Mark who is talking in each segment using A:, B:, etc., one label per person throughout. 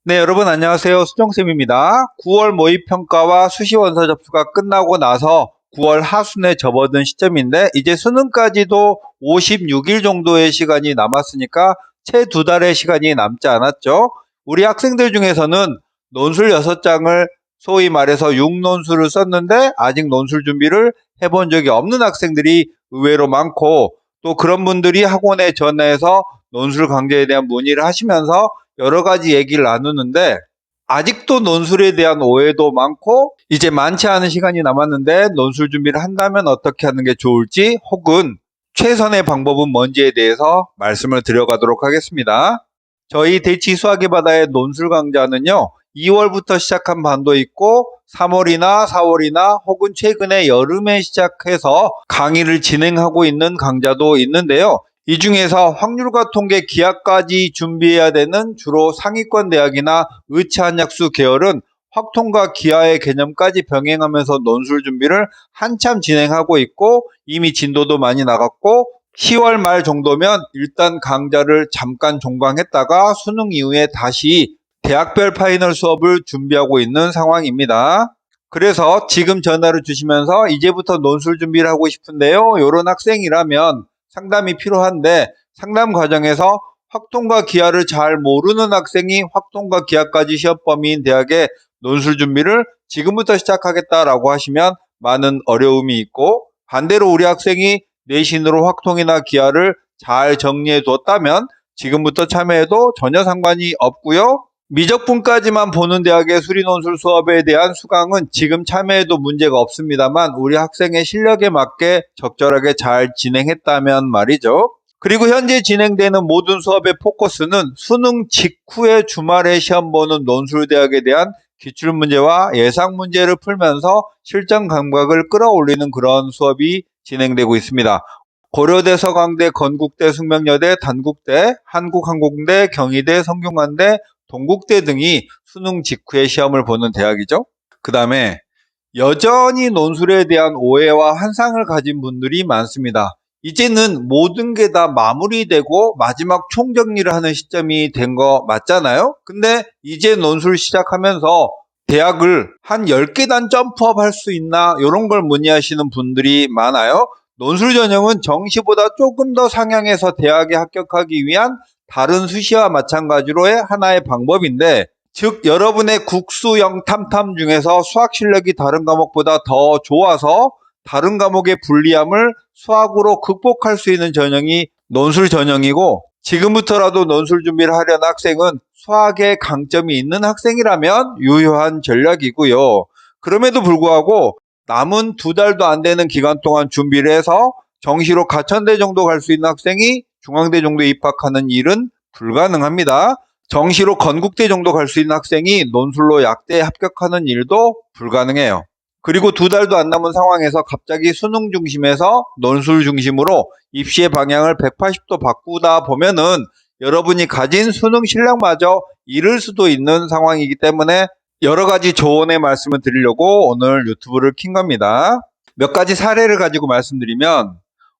A: 네, 여러분 안녕하세요. 수정쌤입니다. 9월 모의평가와 수시원서 접수가 끝나고 나서 9월 하순에 접어든 시점인데 이제 수능까지도 56일 정도의 시간이 남았으니까 채 2달의 시간이 남지 않았죠. 우리 학생들 중에서는 논술 6장을 소위 말해서 6논술을 썼는데 아직 논술 준비를 해본 적이 없는 학생들이 의외로 많고, 또 그런 분들이 학원에 전화해서 논술 강좌에 대한 문의를 하시면서 여러 가지 얘기를 나누는데, 아직도 논술에 대한 오해도 많고 이제 많지 않은 시간이 남았는데 논술 준비를 한다면 어떻게 하는 게 좋을지, 혹은 최선의 방법은 뭔지에 대해서 말씀을 드려가도록 하겠습니다. 저희 대치 수학의 바다의 논술 강좌는요, 2월부터 시작한 반도 있고 3월이나 4월이나 혹은 최근에 여름에 시작해서 강의를 진행하고 있는 강좌도 있는데요. 이 중에서 확률과 통계 기하까지 준비해야 되는 주로 상위권 대학이나 의치한약수 계열은 확통과 기하의 개념까지 병행하면서 논술 준비를 한참 진행하고 있고, 이미 진도도 많이 나갔고 10월 말 정도면 일단 강좌를 잠깐 종강했다가 수능 이후에 다시 대학별 파이널 수업을 준비하고 있는 상황입니다. 그래서 지금 전화를 주시면서 이제부터 논술 준비를 하고 싶은데요, 이런 학생이라면 상담이 필요한데, 상담 과정에서 확통과 기하를 잘 모르는 학생이 확통과 기하까지 시험 범위인 대학의 논술 준비를 지금부터 시작하겠다라고 하시면 많은 어려움이 있고, 반대로 우리 학생이 내신으로 확통이나 기하를 잘 정리해 뒀다면 지금부터 참여해도 전혀 상관이 없고요. 미적분까지만 보는 대학의 수리논술 수업에 대한 수강은 지금 참여해도 문제가 없습니다만 우리 학생의 실력에 맞게 적절하게 잘 진행했다면 말이죠. 그리고 현재 진행되는 모든 수업의 포커스는 수능 직후에 주말에 시험 보는 논술대학에 대한 기출문제와 예상문제를 풀면서 실전 감각을 끌어올리는 그런 수업이 진행되고 있습니다. 고려대, 서강대, 건국대, 숙명여대, 단국대, 한국항공대, 경희대, 성균관대, 동국대 등이 수능 직후에 시험을 보는 대학이죠. 그 다음에 여전히 논술에 대한 오해와 환상을 가진 분들이 많습니다. 이제는 모든 게 다 마무리되고 마지막 총정리를 하는 시점이 된 거 맞잖아요. 근데 이제 논술 시작하면서 대학을 한 10계단 점프업 할 수 있나, 이런 걸 문의하시는 분들이 많아요. 논술 전형은 정시보다 조금 더 상향해서 대학에 합격하기 위한 다른 수시와 마찬가지로의 하나의 방법인데, 즉 여러분의 국수형 탐탐 중에서 수학 실력이 다른 과목보다 더 좋아서 다른 과목의 불리함을 수학으로 극복할 수 있는 전형이 논술 전형이고, 지금부터라도 논술 준비를 하려는 학생은 수학에 강점이 있는 학생이라면 유효한 전략이고요. 그럼에도 불구하고 남은 2달도 안 되는 기간 동안 준비를 해서 정시로 가천대 정도 갈 수 있는 학생이 중앙대 정도에 입학하는 일은 불가능합니다. 정시로 건국대 정도 갈 수 있는 학생이 논술로 약대에 합격하는 일도 불가능해요. 그리고 2달도 안 남은 상황에서 갑자기 수능 중심에서 논술 중심으로 입시의 방향을 180도 바꾸다 보면은 여러분이 가진 수능 실력마저 잃을 수도 있는 상황이기 때문에 여러 가지 조언의 말씀을 드리려고 오늘 유튜브를 킨 겁니다. 몇 가지 사례를 가지고 말씀드리면,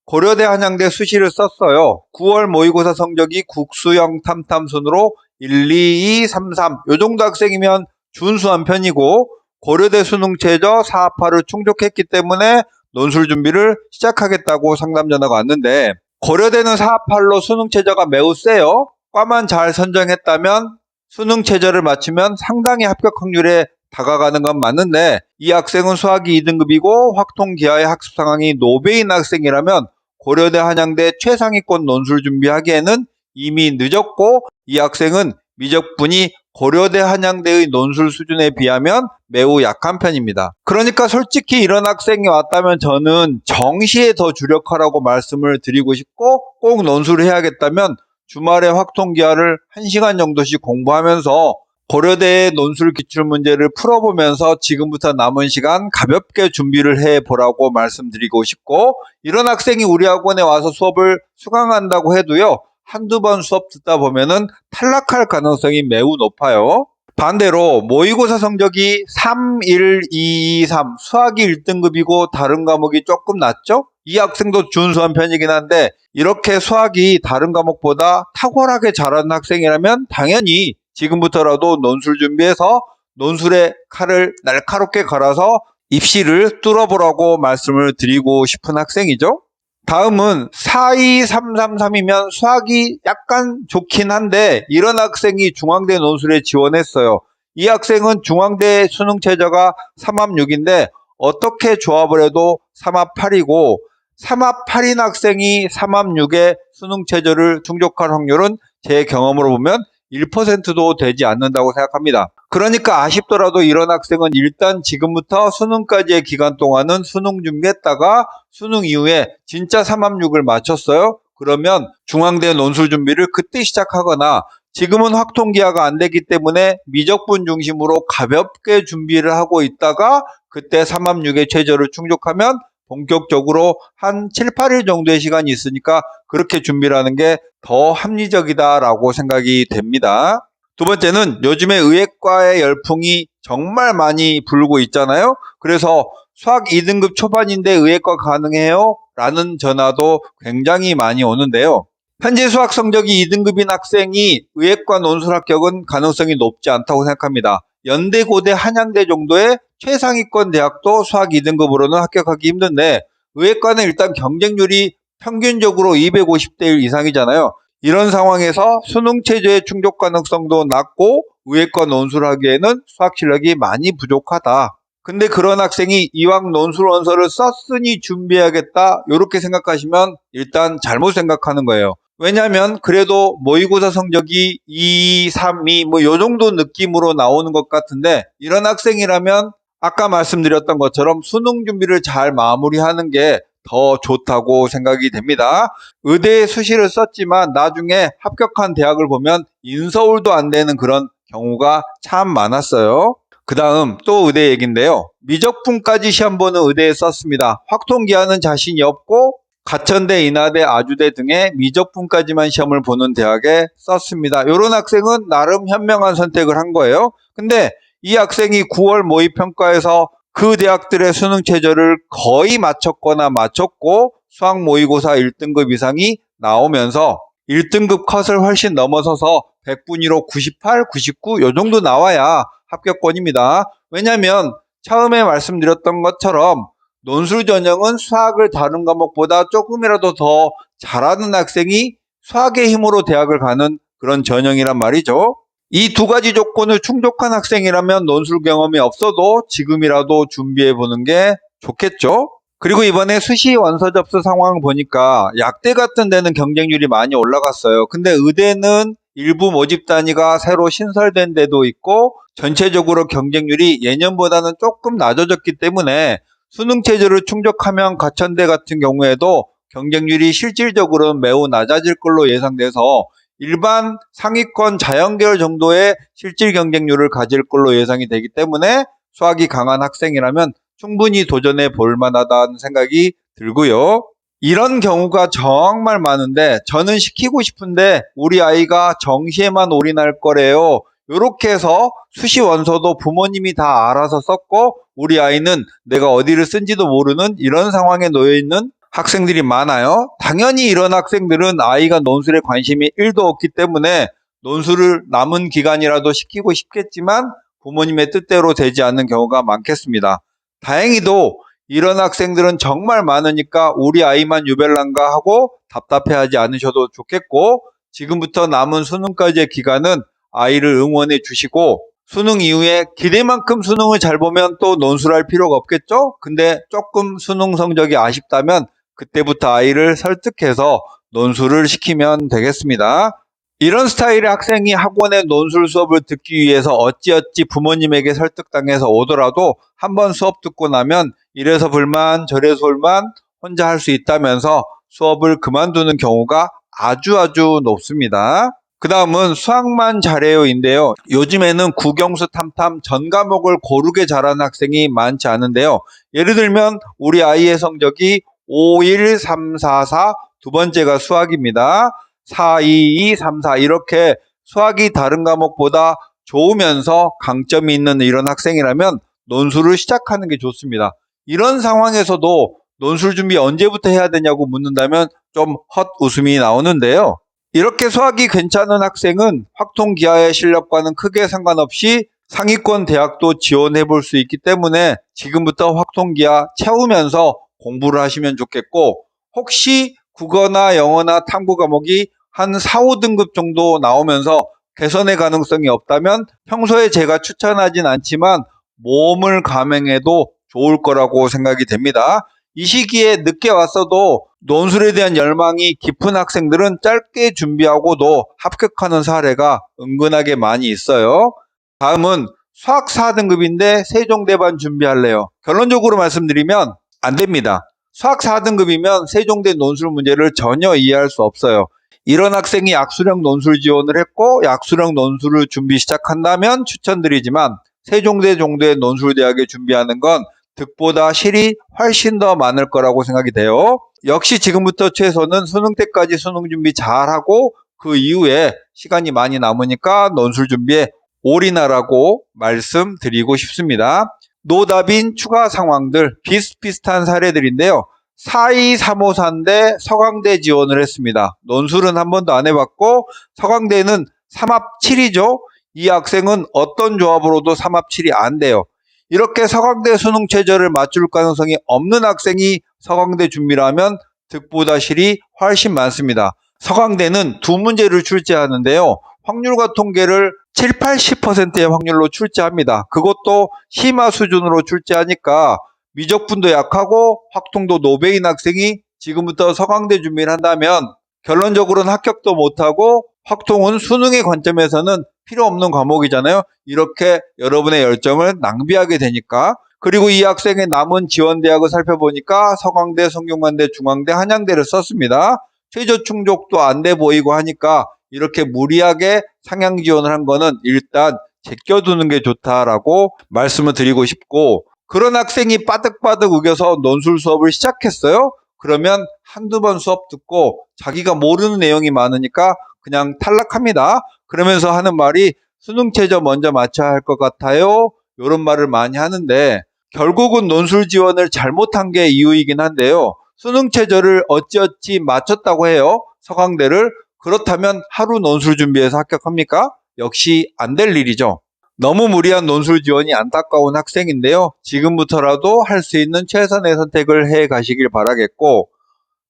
A: 고려대 한양대 수시를 썼어요. 9월 모의고사 성적이 국수형 탐탐 순으로 1, 2, 2, 3, 3 요 정도 학생이면 준수한 편이고, 고려대 수능 최저 4합화를 충족했기 때문에 논술 준비를 시작하겠다고 상담 전화가 왔는데, 고려대는 4합8로 수능 최저가 매우 세요. 과만 잘 선정했다면 수능 최저를 맞추면 상당히 합격 확률에 다가가는 건 맞는데, 이 학생은 수학이 2등급이고 확통 기하의 학습 상황이 노베인 학생이라면 고려대 한양대 최상위권 논술 준비하기에는 이미 늦었고, 이 학생은 미적분이 고려대 한양대의 논술 수준에 비하면 매우 약한 편입니다. 그러니까 솔직히 이런 학생이 왔다면 저는 정시에 더 주력하라고 말씀을 드리고 싶고, 꼭 논술을 해야겠다면 주말에 확통기하를 1시간 정도씩 공부하면서 고려대의 논술 기출문제를 풀어보면서 지금부터 남은 시간 가볍게 준비를 해보라고 말씀드리고 싶고, 이런 학생이 우리 학원에 와서 수업을 수강한다고 해도요, 한두 번 수업 듣다 보면은 탈락할 가능성이 매우 높아요. 반대로 모의고사 성적이 3, 1, 2, 2, 3 수학이 1등급이고 다른 과목이 조금 낮죠? 이 학생도 준수한 편이긴 한데, 이렇게 수학이 다른 과목보다 탁월하게 잘하는 학생이라면 당연히 지금부터라도 논술 준비해서 논술에 칼을 날카롭게 갈아서 입시를 뚫어보라고 말씀을 드리고 싶은 학생이죠. 다음은 42333이면 수학이 약간 좋긴 한데 이런 학생이 중앙대 논술에 지원했어요. 이 학생은 중앙대 수능 최저가 3합6인데 어떻게 조합을 해도 3합 8이고 3합 8인 학생이 3합6의 수능 최저를 충족할 확률은 제 경험으로 보면 1%도 되지 않는다고 생각합니다. 그러니까 아쉽더라도 이런 학생은 일단 지금부터 수능까지의 기간 동안은 수능 준비했다가 수능 이후에 진짜 3합6을 마쳤어요. 그러면 중앙대 논술 준비를 그때 시작하거나 지금은 확통기하가 안 되기 때문에 미적분 중심으로 가볍게 준비를 하고 있다가 그때 3합6의 최저를 충족하면 본격적으로 한 7, 8일 정도의 시간이 있으니까 그렇게 준비를 하는 게 더 합리적이다라고 생각이 됩니다. 두 번째는 요즘에 의예과의 열풍이 정말 많이 불고 있잖아요. 그래서 수학 2등급 초반인데 의예과 가능해요? 라는 전화도 굉장히 많이 오는데요. 현재 수학 성적이 2등급인 학생이 의예과 논술 합격은 가능성이 높지 않다고 생각합니다. 연대, 고대, 한양대 정도의 최상위권 대학도 수학 2등급으로는 합격하기 힘든데 의예과는 일단 경쟁률이 평균적으로 250대 1 이상이잖아요. 이런 상황에서 수능 최저의 충족 가능성도 낮고 의예과 논술을 하기에는 수학 실력이 많이 부족하다. 근데 그런 학생이 이왕 논술 원서를 썼으니 준비해야겠다 이렇게 생각하시면 일단 잘못 생각하는 거예요. 왜냐하면 그래도 모의고사 성적이 2, 3, 2 뭐 요 정도 느낌으로 나오는 것 같은데 이런 학생이라면 아까 말씀드렸던 것처럼 수능 준비를 잘 마무리하는 게 더 좋다고 생각이 됩니다. 의대에 수시를 썼지만 나중에 합격한 대학을 보면 인서울도 안 되는 그런 경우가 참 많았어요. 그 다음 또 의대 얘기인데요. 미적분까지 시험 보는 의대에 썼습니다. 확통기하는 자신이 없고 가천대, 인하대, 아주대 등의 미적분까지만 시험을 보는 대학에 썼습니다. 이런 학생은 나름 현명한 선택을 한 거예요. 근데 이 학생이 9월 모의평가에서 그 대학들의 수능 최저를 거의 맞췄거나 맞췄고 수학 모의고사 1등급 이상이 나오면서 1등급 컷을 훨씬 넘어서서 100분위로 98, 99 요 정도 나와야 합격권입니다. 왜냐하면 처음에 말씀드렸던 것처럼 논술 전형은 수학을 다른 과목보다 조금이라도 더 잘하는 학생이 수학의 힘으로 대학을 가는 그런 전형이란 말이죠. 이 두 가지 조건을 충족한 학생이라면 논술 경험이 없어도 지금이라도 준비해보는 게 좋겠죠. 그리고 이번에 수시 원서 접수 상황을 보니까 약대 같은 데는 경쟁률이 많이 올라갔어요. 근데 의대는 일부 모집 단위가 새로 신설된 데도 있고 전체적으로 경쟁률이 예년보다는 조금 낮아졌기 때문에 수능 최저를 충족하면 가천대 같은 경우에도 경쟁률이 실질적으로는 매우 낮아질 걸로 예상돼서 일반 상위권 자연계열 정도의 실질 경쟁률을 가질 걸로 예상이 되기 때문에 수학이 강한 학생이라면 충분히 도전해 볼 만하다는 생각이 들고요. 이런 경우가 정말 많은데 저는 시키고 싶은데 우리 아이가 정시에만 올인할 거래요. 이렇게 해서 수시 원서도 부모님이 다 알아서 썼고 우리 아이는 내가 어디를 쓴지도 모르는 이런 상황에 놓여 있는 학생들이 많아요. 당연히 이런 학생들은 아이가 논술에 관심이 1도 없기 때문에 논술을 남은 기간이라도 시키고 싶겠지만 부모님의 뜻대로 되지 않는 경우가 많겠습니다. 다행히도 이런 학생들은 정말 많으니까 우리 아이만 유별난가 하고 답답해하지 않으셔도 좋겠고 지금부터 남은 수능까지의 기간은 아이를 응원해 주시고 수능 이후에 기대만큼 수능을 잘 보면 또 논술할 필요가 없겠죠? 근데 조금 수능 성적이 아쉽다면 그때부터 아이를 설득해서 논술을 시키면 되겠습니다. 이런 스타일의 학생이 학원의 논술 수업을 듣기 위해서 어찌어찌 부모님에게 설득당해서 오더라도 한번 수업 듣고 나면 이래서 불만 저래서 불만 혼자 할 수 있다면서 수업을 그만두는 경우가 아주 높습니다. 그 다음은 수학만 잘해요인데요. 요즘에는 국영수 탐탐 전 과목을 고르게 잘하는 학생이 많지 않은데요. 예를 들면 우리 아이의 성적이 5, 1, 3, 4, 4 두 번째가 수학입니다. 4, 2, 2, 3, 4 이렇게 수학이 다른 과목보다 좋으면서 강점이 있는 이런 학생이라면 논술을 시작하는 게 좋습니다. 이런 상황에서도 논술 준비 언제부터 해야 되냐고 묻는다면 좀 헛웃음이 나오는데요. 이렇게 수학이 괜찮은 학생은 확통기하의 실력과는 크게 상관없이 상위권 대학도 지원해 볼 수 있기 때문에 지금부터 확통기하 채우면서 공부를 하시면 좋겠고, 혹시 국어나 영어나 탐구 과목이 한 4, 5등급 정도 나오면서 개선의 가능성이 없다면 평소에 제가 추천하진 않지만 모험을 감행해도 좋을 거라고 생각이 됩니다. 이 시기에 늦게 왔어도 논술에 대한 열망이 깊은 학생들은 짧게 준비하고도 합격하는 사례가 은근하게 많이 있어요. 다음은 수학 4등급인데 세종대반 준비할래요. 결론적으로 말씀드리면 안 됩니다. 수학 4등급이면 세종대 논술 문제를 전혀 이해할 수 없어요. 이런 학생이 약수령 논술 지원을 했고 약수령 논술을 준비 시작한다면 추천드리지만 세종대 정도의 논술대학에 준비하는 건 득보다 실이 훨씬 더 많을 거라고 생각이 돼요. 역시 지금부터 최소는 수능 때까지 수능 준비 잘하고 그 이후에 시간이 많이 남으니까 논술 준비에 올인하라고 말씀드리고 싶습니다. 노답인 추가 상황들 비슷비슷한 사례들인데요. 42354인데 서강대 지원을 했습니다. 논술은 한 번도 안 해봤고 서강대는 3합 7이죠. 이 학생은 어떤 조합으로도 3합 7이 안 돼요. 이렇게 서강대 수능 최저를 맞출 가능성이 없는 학생이 서강대 준비를 하면 득보다 실이 훨씬 많습니다. 서강대는 두 문제를 출제하는데요. 확률과 통계를 7, 80%의 확률로 출제합니다. 그것도 심화 수준으로 출제하니까 미적분도 약하고 확통도 노배인 학생이 지금부터 서강대 준비를 한다면 결론적으로는 합격도 못하고 확통은 수능의 관점에서는 필요 없는 과목이잖아요. 이렇게 여러분의 열정을 낭비하게 되니까. 그리고 이 학생의 남은 지원대학을 살펴보니까 서강대, 성균관대, 중앙대, 한양대를 썼습니다. 최저 충족도 안 돼 보이고 하니까 이렇게 무리하게 상향 지원을 한 거는 일단 제껴두는 게 좋다라고 말씀을 드리고 싶고, 그런 학생이 빠득빠득 우겨서 논술 수업을 시작했어요. 그러면 한두 번 수업 듣고 자기가 모르는 내용이 많으니까 그냥 탈락합니다. 그러면서 하는 말이 수능 최저 먼저 맞춰야 할 것 같아요. 이런 말을 많이 하는데 결국은 논술 지원을 잘못한 게 이유이긴 한데요. 수능 최저를 어찌어찌 맞췄다고 해요. 서강대를. 그렇다면 하루 논술 준비해서 합격합니까? 역시 안 될 일이죠. 너무 무리한 논술 지원이 안타까운 학생인데요. 지금부터라도 할 수 있는 최선의 선택을 해 가시길 바라겠고,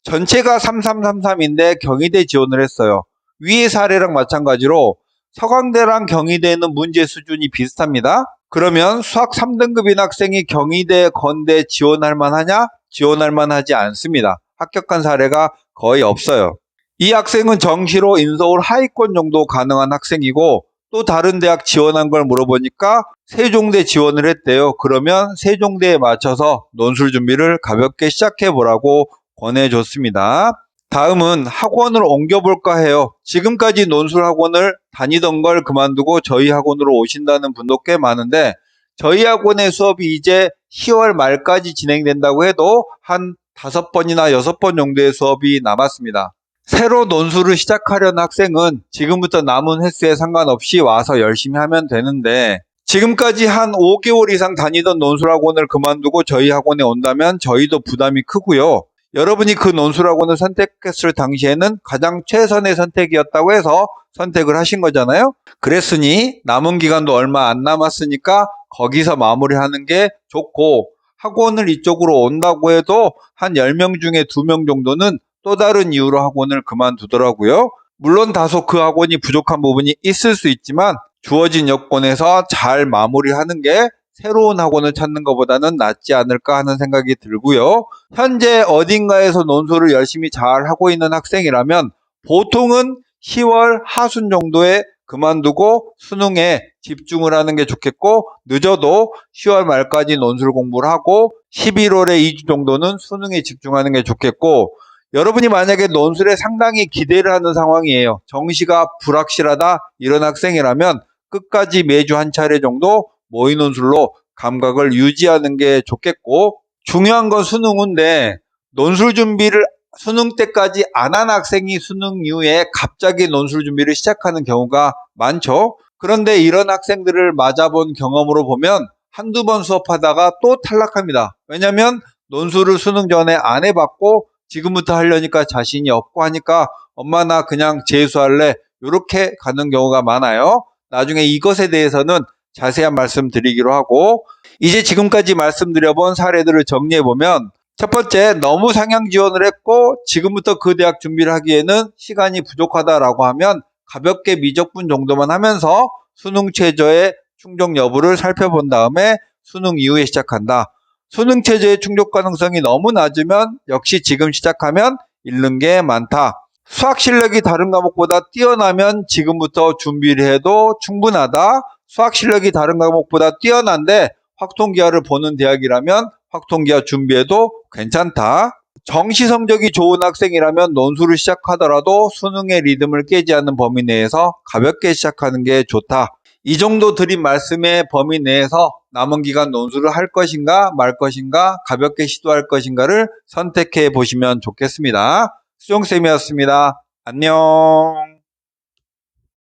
A: 전체가 3333인데 경희대 지원을 했어요. 위의 사례랑 마찬가지로 서강대랑 경희대는 문제 수준이 비슷합니다. 그러면 수학 3등급인 학생이 경희대, 건대 지원할 만하냐? 지원할 만하지 않습니다. 합격한 사례가 거의 없어요. 이 학생은 정시로 인서울 하위권 정도 가능한 학생이고, 또 다른 대학 지원한 걸 물어보니까 세종대 지원을 했대요. 그러면 세종대에 맞춰서 논술 준비를 가볍게 시작해 보라고 권해줬습니다. 다음은 학원을 옮겨볼까 해요. 지금까지 논술 학원을 다니던 걸 그만두고 저희 학원으로 오신다는 분도 꽤 많은데, 저희 학원의 수업이 이제 10월 말까지 진행된다고 해도 한 5번이나 6번 정도의 수업이 남았습니다. 새로 논술을 시작하려는 학생은 지금부터 남은 횟수에 상관없이 와서 열심히 하면 되는데, 지금까지 한 5개월 이상 다니던 논술 학원을 그만두고 저희 학원에 온다면 저희도 부담이 크고요. 여러분이 그 논술 학원을 선택했을 당시에는 가장 최선의 선택이었다고 해서 선택을 하신 거잖아요. 그랬으니 남은 기간도 얼마 안 남았으니까 거기서 마무리하는 게 좋고, 학원을 이쪽으로 온다고 해도 한 10명 중에 2명 정도는 또 다른 이유로 학원을 그만두더라고요. 물론 다소 그 학원이 부족한 부분이 있을 수 있지만 주어진 여건에서 잘 마무리하는 게 새로운 학원을 찾는 것보다는 낫지 않을까 하는 생각이 들고요. 현재 어딘가에서 논술을 열심히 잘 하고 있는 학생이라면 보통은 10월 하순 정도에 그만두고 수능에 집중을 하는 게 좋겠고, 늦어도 10월 말까지 논술 공부를 하고 11월에 2주 정도는 수능에 집중하는 게 좋겠고, 여러분이 만약에 논술에 상당히 기대를 하는 상황이에요. 정시가 불확실하다 이런 학생이라면 끝까지 매주 한 차례 정도 모의 논술로 감각을 유지하는 게 좋겠고, 중요한 건 수능인데 논술 준비를 수능 때까지 안 한 학생이 수능 이후에 갑자기 논술 준비를 시작하는 경우가 많죠. 그런데 이런 학생들을 맞아본 경험으로 보면 한두 번 수업하다가 또 탈락합니다. 왜냐하면 논술을 수능 전에 안 해봤고 지금부터 하려니까 자신이 없고 하니까 엄마 나 그냥 재수할래 이렇게 가는 경우가 많아요. 나중에 이것에 대해서는 자세한 말씀 드리기로 하고, 이제 지금까지 말씀드려본 사례들을 정리해보면, 첫 번째, 너무 상향 지원을 했고 지금부터 그 대학 준비를 하기에는 시간이 부족하다라고 하면 가볍게 미적분 정도만 하면서 수능 최저의 충족 여부를 살펴본 다음에 수능 이후에 시작한다. 수능 최저의 충족 가능성이 너무 낮으면 역시 지금 시작하면 잃는 게 많다. 수학 실력이 다른 과목보다 뛰어나면 지금부터 준비를 해도 충분하다. 수학 실력이 다른 과목보다 뛰어난데 확통기하를 보는 대학이라면 확통기하 준비해도 괜찮다. 정시 성적이 좋은 학생이라면 논술을 시작하더라도 수능의 리듬을 깨지 않는 범위 내에서 가볍게 시작하는 게 좋다. 이 정도 드린 말씀의 범위 내에서 남은 기간 논술을 할 것인가 말 것인가 가볍게 시도할 것인가를 선택해 보시면 좋겠습니다. 수정쌤이었습니다. 안녕.